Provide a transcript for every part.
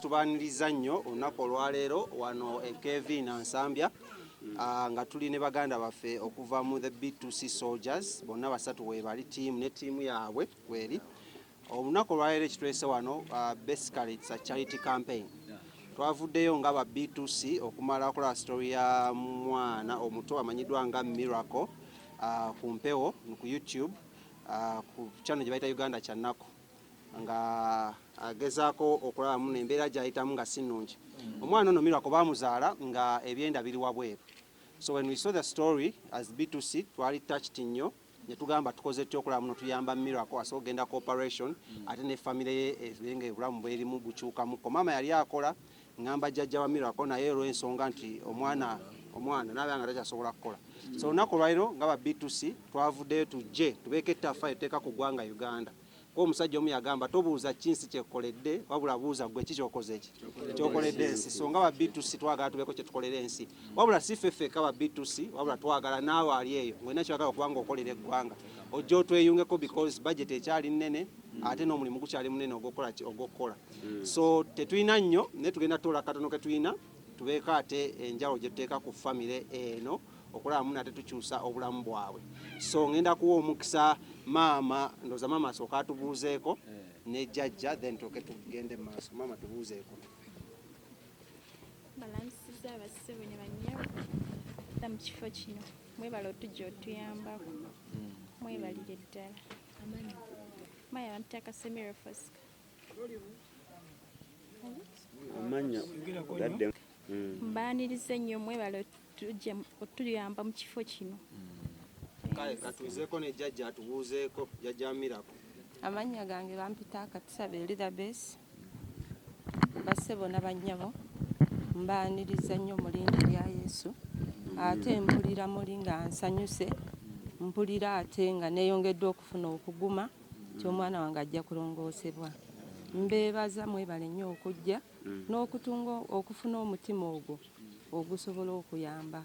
Tubaniriza nnyo olunaku olwaleero wano Kevin Nsambya nga tuli ne baganda baffe okuva mu the B2C Soldiers bonna basatu we bali team ne team yaabwe kweri. Olunaku olwaleero ekitwese wano basically it's a charity campaign. Twavuddeyo nga ba B2C okumala okola story ya mwana omuto amanyiddwa nga Miracle ku mpewo ku YouTube ku channel gye bayita Uganda Kyannaku nga agezaako okulabamu n'embeera gy'ayitamu nga si nnungi. Omwana ono Miracle baamuzaala nga ebyenda biri wabweru. So when we saw the story as B2C twali touched nnyo ne tugamba tukoze tutya okulaba muno tuyamba Miracle asobola okugenda cooperation ate ne family ye ebenga obulamu bwerimu bukyukamuko. Mama yali akola ngamba jjajja wa Miracle naye olw'ensonga nti omwana n'abanga takyasobola kukola. So olunaku olwaliro nga ba B2C twavuddeyo tujje tubeeko ettaffa etteeka ku ggwanga Uganda. Ko omusajja omu yagamba tobuuza kinsi kyekoledde wabula buuza gwe kikyokoze ki kyokoledde ensi. So nga ba B2C twagala tubeeko kye tukolera ensi wabula si ffeffe ka ba B2C wabula twagala naawe ali eyo ng'olina kyagala okubanga okolera eggwanga ojja otweyungeko because budget ekyali nnene ate n'omulimu gukyali munene ogw'okukola. So tetulina nnyo naye tugenda tutola katono ke tulina tubeeko ate enjawulo gye tuteeka ku famire eno okulaba muna ate tukyusa obulamu bwabwe. So ngenda kuwa omukisa maama ndoza maama asooka atubuuzeeko ne jjajja then tuke tugende maaso. Maama tubuuzeeko. Balansiza abassebo ne bannyabo ta mu kifo kino mwebala otujja otuyambako mwebalire ddala. Maya bamutaka Semero Fosca. Amanya gadde mbaanirize nnyo mwebala otuyamba mu kifo kino. Kale katuuzeeko ne jjajja atubuuzeeko jjajja Miracle. Amanya gange bampita Katusaba Elizabeth bassebo n'abannyabo mbaaniriza nnyo mu linnya lya Yesu ate mpulira muli nga nsanyuse mpulira ate nga neeyongeddwa okufuna okuguma ky'omwana wange ajja kulongoosebwa. Mbeebaza mwebale nnyo okujja n'okutunga okufuna omutima ogwo ogusobola okuyamba.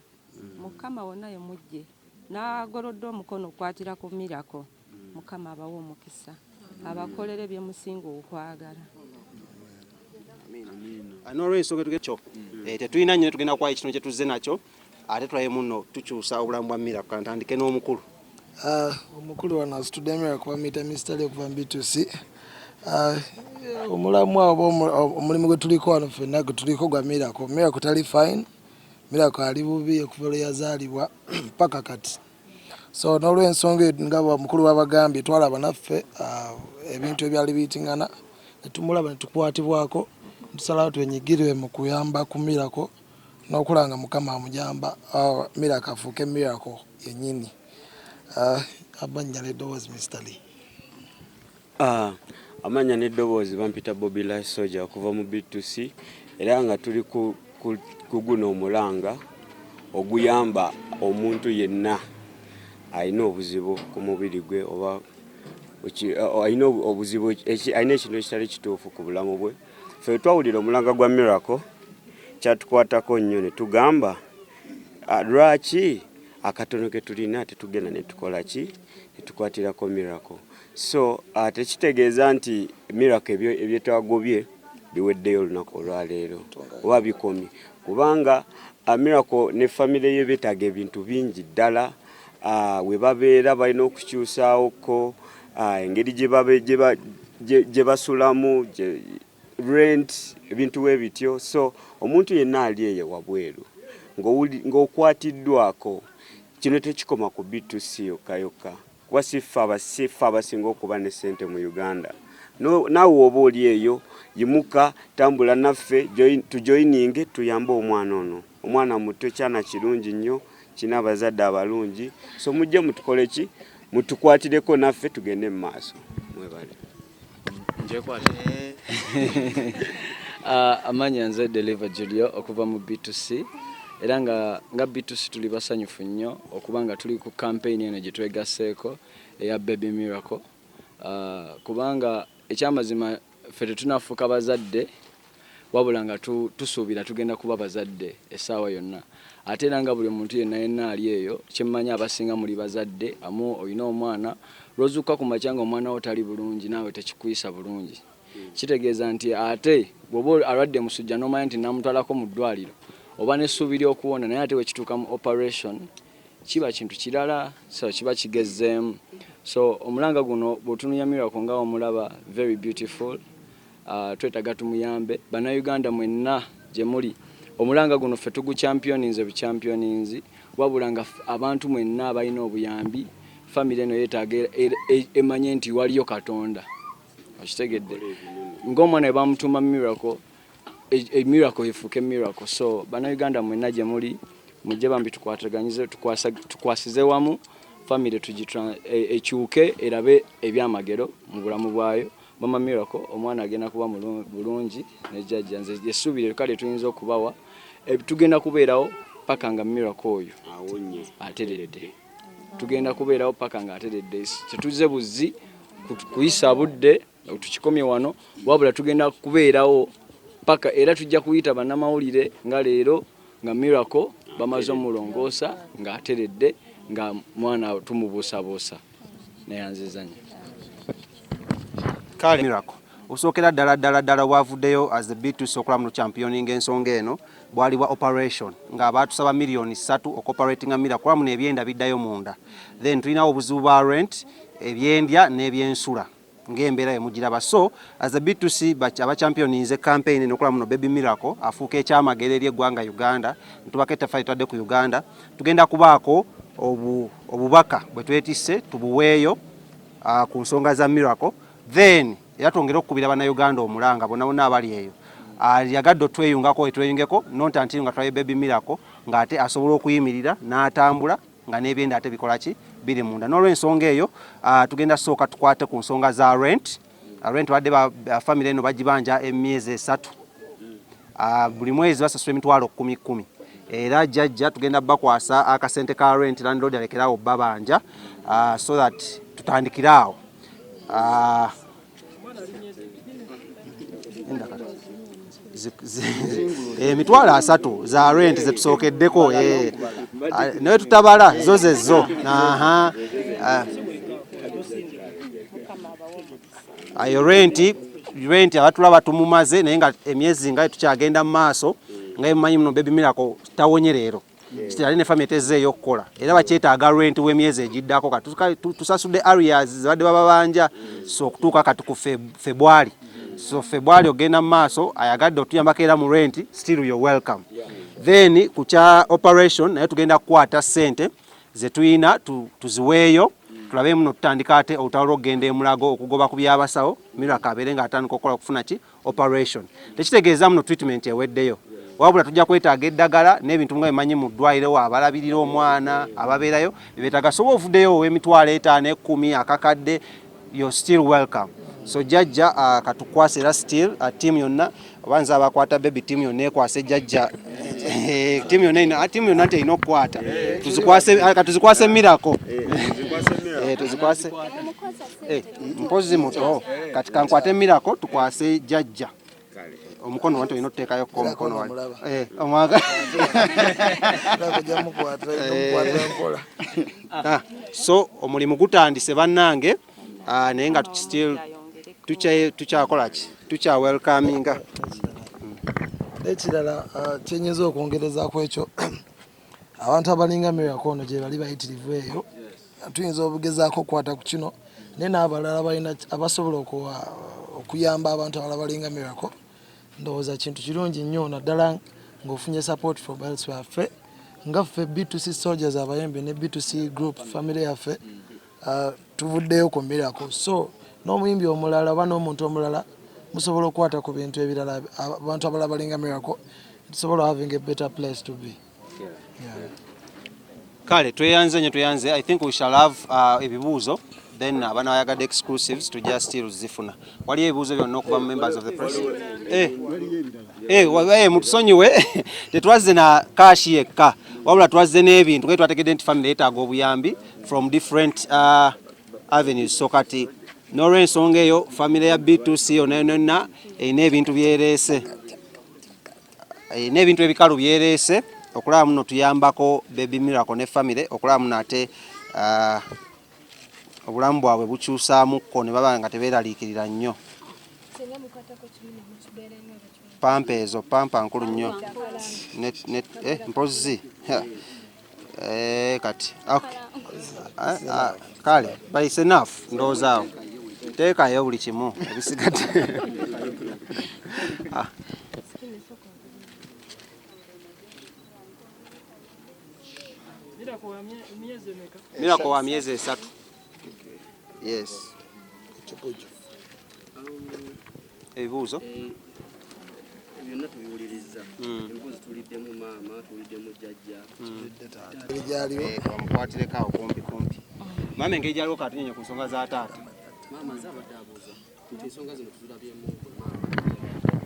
Mukama wonna ye mujje n'agolodde omukono okwatira ku Miracle. Mukama abawa omukisa abakolere bye musinga okwagala. N'olw'ensonga tugekyo tetulina nnyo tugenda kuwayo ekitono kye tuzze nakyo ate tulaye muno tukyusa obulamu bwa Miracle. Ntandike n'omukulu. Omukulu wano asitudde Miracle bamuyita Mr. okuva mu B2C. Omulamu abo omulimu gwe tuliko wano ffenna gwe tuliko gwa Miracle. Miracle tali fine. Miracle ali bubi okuva lwe yazaalibwa paka kati. So n'olw'ensonga nga mukulu w'abagambye twalaba naffe ebintu ebyali biyitingana ne tumulaba ne tukwatibwako tusalawo twenyigirwe mu kuyamba ku Miracle n'okulanga Mukama amujamba Miracle afuuke Miracle yennyini. Amanya n'eddoboozi Mr. Lee. Amanya n'eddoboozi bampita Bobby Life Soldier okuva mu B2C era nga tuli ku guno omulanga oguyamba omuntu yenna alina obuzibu ku mubiri gwe oba alina obuzibu alina ekintu ekitali kituufu ku bulamu bwe. Ffe twawulira omulanga gwa Miracle kyatukwatako nnyo ne tugamba lwaki akatono ke tulina tetugenda ne tukola ki ne tukwatirako Miracle. So tekitegeeza nti Miracle ebyetwagobye biweddeyo olunaku olwaleero oba bikomye kubanga Miracle ne famire ye beetaaga ebintu bingi ddala we babeera balina okukyusaawoko engeri gye basulamu rent ebintu we bityo. So omuntu yenna ali eyo wabweru ng'okwatiddwako kino tekikoma ku B2C yokka kuba siffe abasinga okuba ne ssente mu Uganda. Naawe oba oli eyo yimuka tambula naffe tujoyininge tuyambe omwana ono. Omwana muto kyana kirungi nnyo kina abazadde abalungi. So mujje mutukole ki mutukwatireko naffe tugende mu maaso. Mwebale. Amanya nze Deliver Julio okuva mu B2C era nga B2C tuli basanyufu nnyo okuba nga tuli ku campaign eno gye twegasseeko eya Baby Miracle kubanga ekyamazima ffe tetunafuuka bazadde wabula nga tusuubira tugenda kuba bazadde essaawa yonna ate era nga buli muntu yenna ali eyo kyemmanyi abasinga muli bazadde amu olina omwana lwozukka ku makya nga omwana wo tali bulungi naawe tekikuyisa bulungi kitegeeza nti ate bw'oba alwadde musujja n'omanya nti namutwalako mu ddwaliro oba n'essuubiri okuwona naye ate wekituuka mu operation kiba kintu kirala so kiba kigezzeemu so omulanga guno bw'otunuya Miracle nga omulaba very beautiful twetaaga tumuyambe bannayuganda mwenna gye muli omulanga guno ffe tuguchampioninze buchampioninzi wabula nga abantu mwenna abalina obuyambi family eno yeetaaga emanye nti waliyo Katonda okitegedde ng'omwana we bamutuma Miracle Miracle efuuke Miracle so bannayuganda mwenna gye muli mujje bambi tukwasize wamu family ekyuke erabe ebyamagero mu bulamu bwayo mama Miracle omwana agenda kuba bulungi ne jjajja nze essuubire kale tuyinza okubawa tugenda kubeerawo paka nga Miracle oyo ateredde tugenda kubeerawo paka nga ateredde tetuze buzzi kuyisa budde tukikomye wano wabula tugenda kubeerawo paka era tujja kuyita bannamawulire nga leero nga Miracle bamaze omulongoosa nga ateredde nga mwana tumubuusabuusa neyanzizanya kale Miracle osookera ddala bwavuddeyo as the B2C okulaba mu championing ensonga eno bwali bwa operation nga baatusaba million 3 okoperatinga Miracle kulamu n'ebyenda biddayo munda then tulinawo obuzibu bwa rent ebyendya n'ebyensula ng'embeera yemugiraba so as a B2C aba championinze campaign enokola muno Baby Miracle afuuka ekyamagero eri eggwanga Uganda ntubaka ettaffaali twadde ku Uganda tugenda kubaako obubaka bwe twetisse tubuweeyo ku nsonga za Miracle then era twongera okukubira bannayuganda omulanga bonna abali eyo yagadde otweyungako etweyungeko nontanti nga twaye Baby Miracle ng'ate asobola okuyimirira n'atambula nga n'ebyenda ate bikola ki biri munda n'olw'ensonga eyo tugenda sooka tukwate ku nsonga za rent wadde family eno bagibanja emyezi 3 buli mwezi basasula emitwalo 10 era jjajja tugenda bakwasa akasente ka rent landlord alekerawo babanja so that tutandikiraawo emitwalo 3 za rent zetusookeddeko naye tutabala zo zezo ayo rent abatulaba tumumaze naye nga emyezi nga tukyagenda mu maaso nga emumanyi muno Baby Miracle tawonye leero kitali ne family tezeeyo okukola era bakyetaaga rent w'emyezi egiddako tusasudde areas zibadde bababanja so okutuuka kati ku February so February ogenda mu maaso ayagadde otuyambako era mu rent still you're welcome then ku kya operation naye tugenda kukwata ssente ze tuyina tuziweeyo tulabe muno tutandika ate olutalo lw'okugenda emulago okugoba ku byabasawo Miracle abeere nga atandika okukola okufuna ki operation tekitegeeza muno treatment eweddeyo wabula tujja kwetaaga eddagala n'ebintu nga bimanyi mu ddwaliro abalabirira omwana ababeerayo beetaaga soba ovuddeyo ow'emitwalo 5 10 akakadde you're still welcome so jjajja katukwase era still team yonna obanza abakwata Baby team yonna ekwase jjajja team yonna terina okukwata tuzikwase Miracle tuzikwase mpozi muto kati kankwate Miracle tukwase jjajja omukono wantu olina otuteekayo ko omukono wali omwaga so omulimu gutandise bannange naye nga tukyakola ki tukya welcominga ekirala kyenyinza okwongerezaako ekyo abantu abalinga Miracle ono gye bali bayitirivu eyo tuyinza obugezaako okukwata ku kino naye n'abalala balina abasobola okuyamba abantu abalala balinga Miracle ndowooza kintu kirungi nnyo naddala ng'ofunye support from elsewhere yaffe nga ffe B2C soldiers abayembe ne B2C group family yaffe tuvuddeyo ku Miracle so n'omuyimbi omulala oba n'omuntu omulala musobola okukwata ku bintu ebirala abantu abalala balinga Miracle tusobola having a better place to be. Kale tweyanze I think we shall have ebibuuzo then abana bayagadde exclusives tujja still zifuna waliyo ebibuuzo byonna okuba members of the press mutusonyiwe tetwazze na kashi yekka wabula twazze n'ebintu nga twategedde nti family yeetaaga obuyambi from different avenues so kati n'olw'ensonga eyo family ya B2C yonna erina ebintu byereese n'ebintu ebikalu byereese okulaba muno tuyambako Baby Miracle ne family okulaba muno ate obulamu bwabwe bukyusaamukko ne baba nga tebeeraliikirira nnyo. Pampa ezo pampa nkulu nnyo mpozi kati kale bayise enough ndowooza awo teekayo buli kimu ebisigadde. Miracle wa myezi 3. Yes. Ebibuuzo byonna tubiwuliriza. Embuzi tuliddemu maama, tuliddemu jjajja. Bamukwatireko awo kumpi. Maama engeri gyaliwo katunyenye ku nsonga za taata. Maama zabadde abuuza nti ensonga zino tuzirabyemu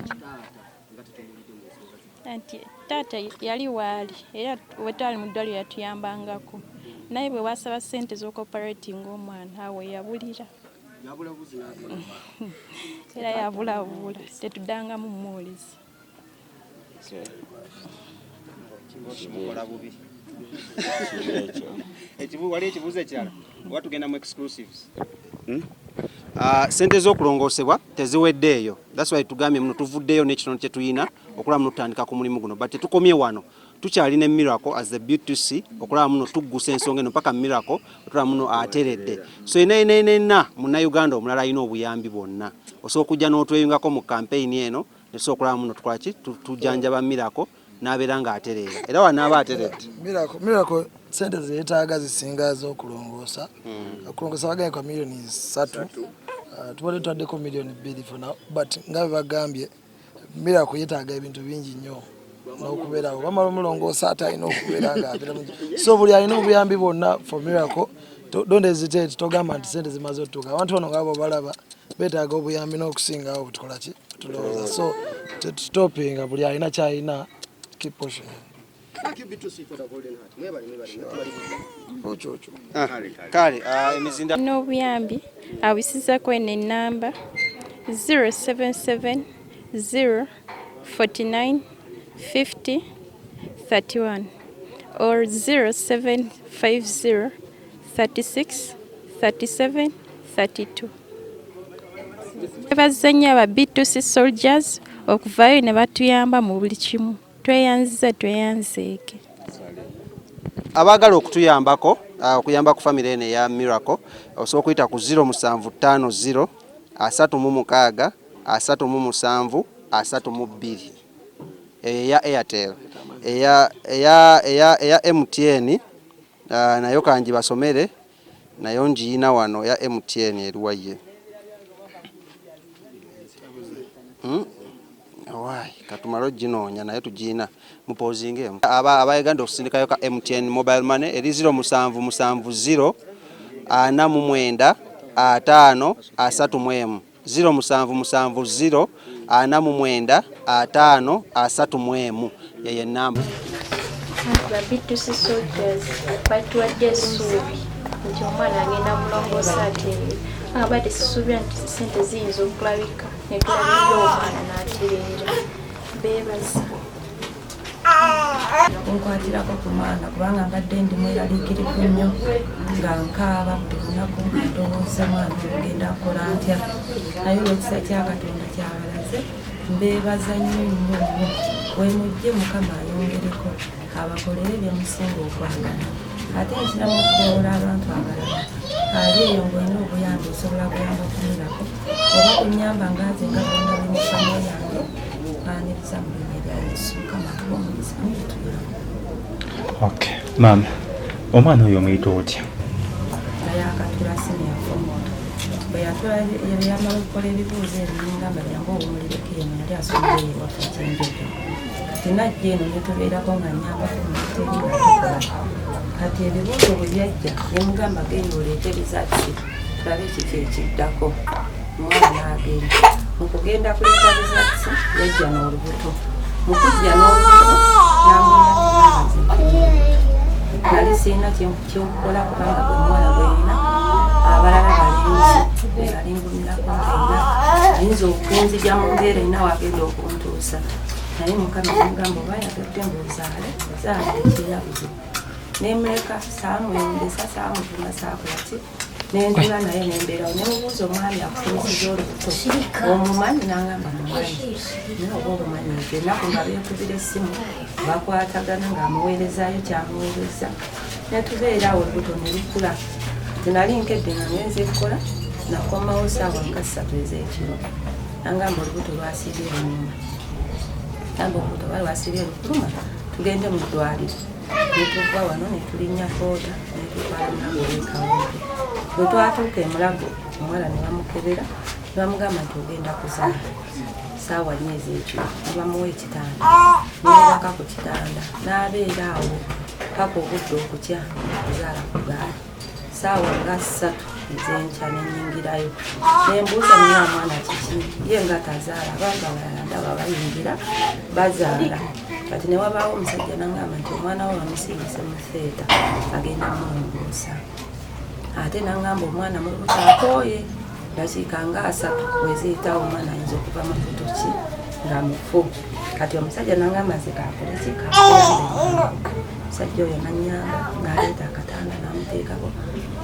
taata nga tetumulidde mu nsonga zino. Anti taata yali waali era bwe twali mu ddwaliro yatuyambangako naye bwe wasaba ssente z'okoperating omwana awo yabulira era yabulabula tetuddangamu mumuwuliza. Kimukola bubi. Wali ekibuuzo ekirala oba tugenda mu exclusives. Sente z'okulongoosebwa teziweddeeyo. That's why tugambye muno tuvuddeyo n'ekitono kye tuyina okulaba muno tutandika ku mulimu guno, but tetukomye wano. Tukyalina Miracle as the beauty okulaba muno tuggusa ensonga eno paka Miracle okulaba muno ateredde. So ena munnayuganda omulala alina obuyambi bwonna. Osobola okujja n'otweyungako mu campaign eno nesobola okulaba muno tukola ki tujanjaba Miracle n'abeera ng'atereera era wanaaba ateredde. Miracle sente zeetaaga zisinga z'okulongoosa. Okulongoosa baganye kwa millioni 3. Tubadde tutaddeko millioni 2 for now, but nga bwe bagambye Miracle yeetaaga ebintu bingi nnyo n'okubeerawo. Bamala omulongoosa ate alina okubeera ng'abeera mu so buli alina obuyambi bwonna for Miracle. Don't hesitate togamba nti sente zimaze otutuuka. Abantu bano ng'abo balaba beetaaga obuyambi n'okusingawo butukola ki tulowooza. So tetutopinga buli alina kyalina keep pushing. Kale emizinda n'obuyambi abisizako eno ennamba 077 049 50 31 or 0750 36 37 32. Bazannya aba B2C soldiers okuvaayo ne batuyamba mu buli kimu. Tweyanzeeke. Abaagala okutuyambako okuyamba ku family eno eya Miracle osobola okuyita ku 0750 36 37 32 eya Airtel eya MTN nayo kanji basomere nayo njiina wano ya MTN eriwaye. Wai katumalo ginoonya naye tugiina mupozinge abayaganda okusindikayo ka MTN mobile money eri 0770 49 5 31 0770 49 5 31 yeye namba. Ba B2C soldiers batuwadde essuubi nti omwana agenda mulongoosa atereera. Abadde sisuubira nti ssente ziyinza okulabika ne tulabirira omwana n'atereera. Beebaza. Nkwatirako ku mwana kubanga mbadde ndi mweraliikirivu nnyo nga nkaaba buli lunaku ndowooza mwana ogenda nkola ntya naye olw'ekisa kya Katonda kyabalaze mbeebaza nnyo wemujje Mukama ayongereko abakolere byemusinga okwagala ate nkiramu okubeera abantu abalala ali eyo ng'olina obuyambi osobola kuyamba kumirako oba kunyamba ngaze nga bonna b'emikwano yange baaniriza mu linnya lya Yesu Mukama atubomuliza mutuyamba. Okay, mama omwana oyo omuyita otya? Naye akatula senior formal bwe yamala okukola ebibuuzo ebiringa nga jangu obumulireko eno yali asomera ewaffe Kyenjojo kati najja eno netubeerako nga nnyambako muteri nga tukola kati ebibuuzo bwe byajja nemugamba genda oleete bizazi tulabe kiki ekiddako omwana n'agenda mu kugenda kuleeta bizazi yajja n'olubuto mu kujja n'olubuto n'amulaze nali sirina kyenkukola kubanga bwe muwala bweyina abalala balinzi alingumirako nkaina ayinza okunzija mu mbeera erina wagenda okuntuusa naye mukama namugamba oba yagedde mbuzaale zaala tekirina buzibu nemuleka saamwendesa saamutuma saakolaki nendula naye nembeerawo nemubuuza omwami akutuusiza olubuto omumanyi nangamba mumanyi naye oba obumanyi ekyo ennaku nga beekubira essimu bakwatagana ng'amuweerezaayo kyamuweereza netubeeraawo olubuto ne lukula tinali nkedde nga ngenza ekkola nakomawo saawa nga 3 ez'ekiro nangamba olubuto lwasiibye lunyuma namba olubuto bali lwasiibye lukuluma tugende mu ddwaliro netuva wano netulinnya kooda netutwala mulago wekawempe bwe twatuuka emulago omuwala ne bamukebera ne bamugamba nti ogenda kuzaala saawa 4 ez'ekiro ne bamuwa ekitanda nebaka ku kitanda n'abeera awo paka obudde okutya okuzaala ku gaali saawa nga 3 ez'enkya nenyingirayo nembuuza nyo omwana kiki ye nga tazaala abanga balala ndaba bayingira bazaala kati ne wabaawo omusajja nangamba nti omwana we bamusingise mu theeta agenda mulongoosa ate nangamba omwana mu lubuto akooye dakiika nga 3 weziyitawo omwana ayinza okuva mu lubuto ki nga mufu kati omusajja nangamba nze kakole ki kakuyambe omusajja oyo nanyamba n'aleeta akatanda n'amuteekako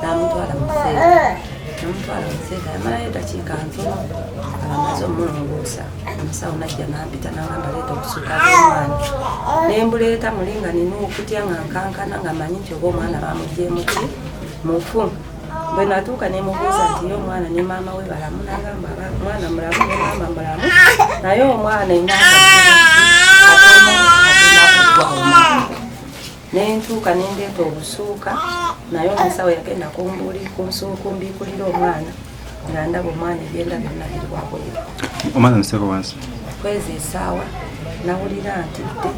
n'amutwala mu theeta yamalayo dakiika ntono abamaze omulongoosa omusawo najja n'ampita nangamba leeta obusuuka bw'omwana nembuleeta muli nga nina okutya nga nkankana nga manyi nti oba omwana bamugyemu ki mufu bwe natuuka nemubuuza nti ye omwana ne maama we balamu nagamba omwana mulamu ne maama mulamu naye omwana nentuuka nendeeta obusuuka naye omusawo yagenda kumbikulira omwana nga ndaba omwana ebyenda byonna biri wabweru omwana museko wansi kwezi esaawa nawulira ntidde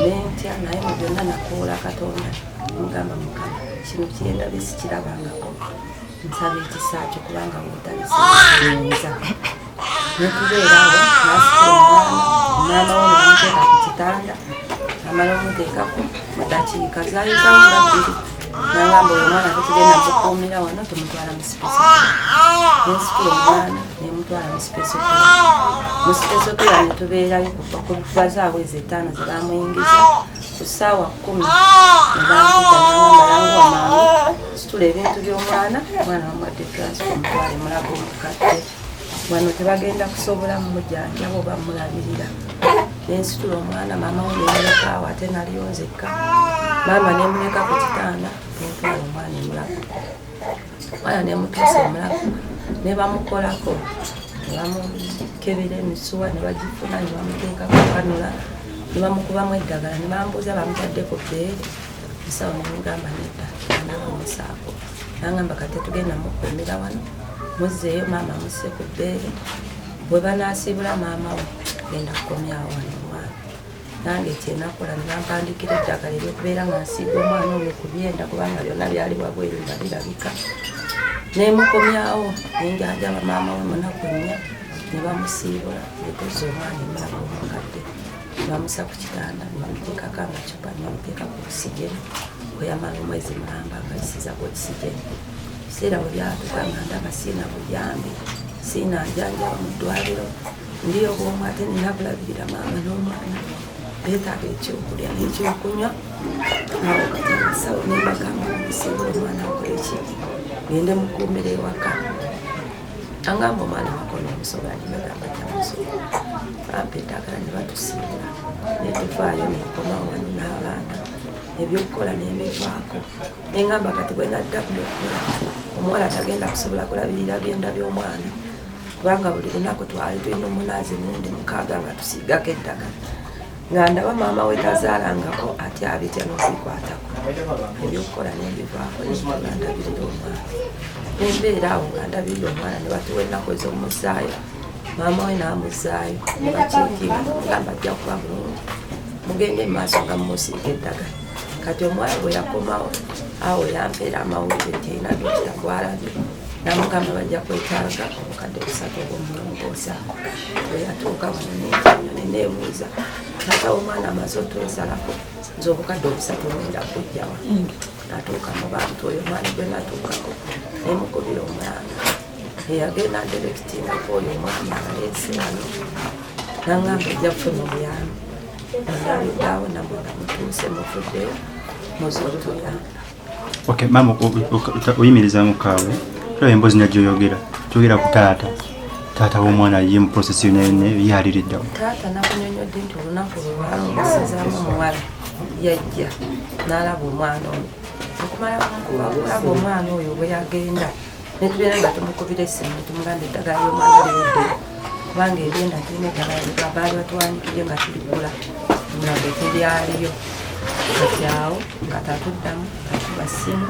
nentya naye mu byonna nakoola katonda mugamba mukama kino kiyenda besikirabangako nsaba ekisa kyo kubanga wotalisiinza netubeeraawo nasika omwana we nemuteeka ku kitanda amala omuteekako mudakiika zayitawo nga 2 nangamba oyo omwana tetugenda mukuumira wano tumutwala nensitula omwana nemutwala musipesokera netubeerayo kuva zaawe ez'ettaano zebamuyingiza ku ssaawa 10 nebampita nangamba languwa mangu situla ebintu by'omwana omwana bamuwadde transfer mutwale mulago omukadde wano tebagenda kusobola mumujjanjaba oba mulabirira nensitula omwana maama we nemulekaawo ate naliyonzekka maama nemuleka ku kitanda nentwala omwana emulago omwana nemutuusa emulago nebamukolako nebamukebera emisuwa nebagifuna nebamuteekako kanula nebamukubamu eddagala nebambuuza bamutaddeko bbeere musawo nemugamba nedda anabamusaako nangamba kati tugenda mukuumira wano muzzeeyo maama musse ku bbeere bwe banaasibula maama we genda kukomyawo wano omwana nange ekyenakola nebampandikira eddagala eryokubeera nga nsiiga omwana oyo ku byenda kubanga byonna byali wabweru nga birabika nemukomyawo nenjajaba maama we munaku 4 nebamusiibula netuza omwana emulago omukadde nebamusa ku kitanda nebamuteekako amacupa nebamuteeka ku okisigeni kweyamala omwezi mulamba akalisiza ku okisigeni ebiseera bwe byatuka nga ndaba siina buyambi siina njanjaba mu ddwaliro ndiyo bwomu ate nina bulabirira maama n'omwana beetaaga ekyokulya n'ekyokunywa awo kati abasawo nebagamba omusiibula omwana akoleki gende mukuumira ewaka angamba omwana wakola omusobola nebagamba jamusobola bampa eddagala ne batusiibula netuvaayo nekomawo wano n'abaana ebyokukola nembivaako nengamba kati bwe nadda kuyokola omuwala tagenda kusobola kulabirira byenda by'omwana kubanga buli lunaku twali tulina omunaazi mundi 6 nga tusiigako eddagala nga ndaba maama we tazaalangako ate abitya n'okubikwatako ebyokukola nembivaako nendabirira omwana nembeera awo nga ndabirira omwana ne batuwa ennaku ez'omuzaayo maama we n'amuzaayo ne bakiikinga nemugamba ajja kuba bulungi mugende mu maaso nga mumusiiga eddagala kati omwana bwe yakomawo awo yampeera amawulire nti erina dokita gwalabye namugamba bajja kwetaaga obukadde 3 obwomulongoosa bwe yatuuka wano neneebuuza tata omwana amaze otwesalako nze obukadde 3 ngenda kujjawa natuuka mu bantu oyo omwana gwe natuukako nemukubira omulanga eyagenda direktingako oyo omwana abaleese ano nangamba ejja kufuna obuyambi ndabiddawo namwe mutuuse muvuddeyo muzotuyamba. Okay, mama uyimiriza mukaawe tulaba emboozi nagyoyogera tuyogera ku taata w'omwana ye mu process yonene yaliriddawo. Taata nakunyonyodde nti olunaku lwalongesezaamu omuwala yajja n'alaba omwana oyo okumala kulaba omwana oyo bwe yagenda netubeera nga tumukubira essimu tumugamba eddagala ly'omwana liweddeyo kubanga ebyenda tulina eddagala baali batuwanikire nga tuligula mulaga tebyaliyo kati awo nga tatuddamu tatuba ssimu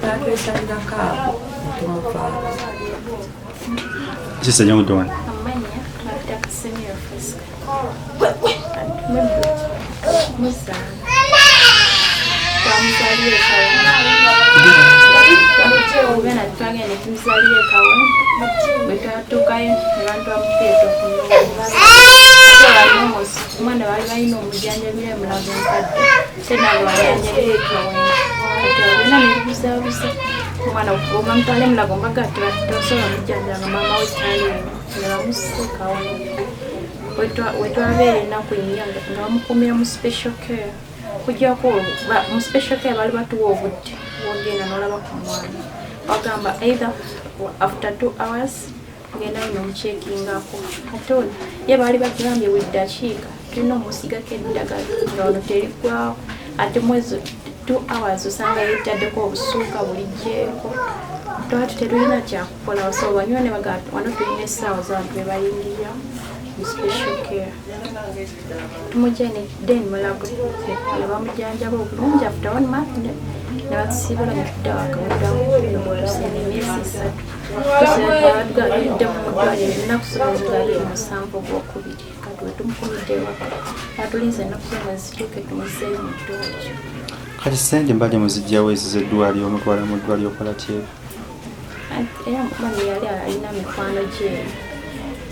tatwesalirako abo netumuvaako. Sister Nyamudon. Amanya Dr. Semio Fresca. Musa. Tamzaliye kawe. Ubena twagende tumzaliye kawe. Betatukayo abantu amuteto kuno. Mwana wali balina omujanjabire mulago nkadde sena lwayanjabire kawe. Atubena nebuzabuza. Mwana okuba mutwale mulago mbaga tosobola mujanjaba mama wetali nebamusikawo wetwabeera ennaku nnyo nga bamukumira mu special care kujjako mu special care bali batuwa obudde wogenda n'olaba ku mwana bagamba either after 2 hours ngenda nomukyekingako ate ono ye baali bagambye weddakiika tulina omusigako eddagala nga ono terigwawo ate mwezi 2 hours osanga yettaddeko obusuuka bulijjeeko twali tuterulina kyakukola basobola banywa ne bagamba wano tulina essaawa z'abantu be bayingirira mu special care tumujjane then mulago ne bamujanjaba obulungi after 1 month ne batusiibula mu kuddawo akaweddawotusene emyezi 3 tusebatugabidde mu ddwaliro ennaku zibazibali omusanvu ogwokubiri kati wetumukumidde waka batulinze ennaku zonna zituuke tumuzeeyo mu ddwaliro. Kati sente mbadde muzijjawo ezizo eddwaliro omutwala mu ddwaliro okola ki? Era mwana yali alina mikwano gye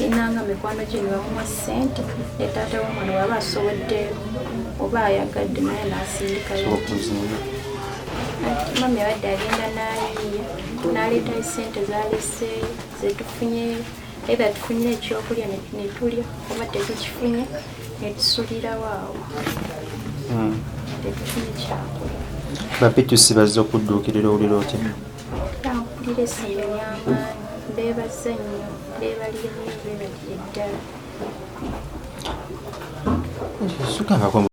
inanga mikwano gye ne bamuwa ssente ne taata w'omwana waba asobodde oba ayagadde naye n'asindikayo. Mami abadde agenda n'ayiiya n'aleetayo ssente z'aleseeyo zetufunye either tufunire ekyokulya ne tulya oba tetukifunye ne tusulirawo awo. Bapitusi bazze okudduukirira owulira otya? Mpulira essanyu ly'amaanyi beebaza nnyo beebalire nnyo beebalire ddala. Sugambako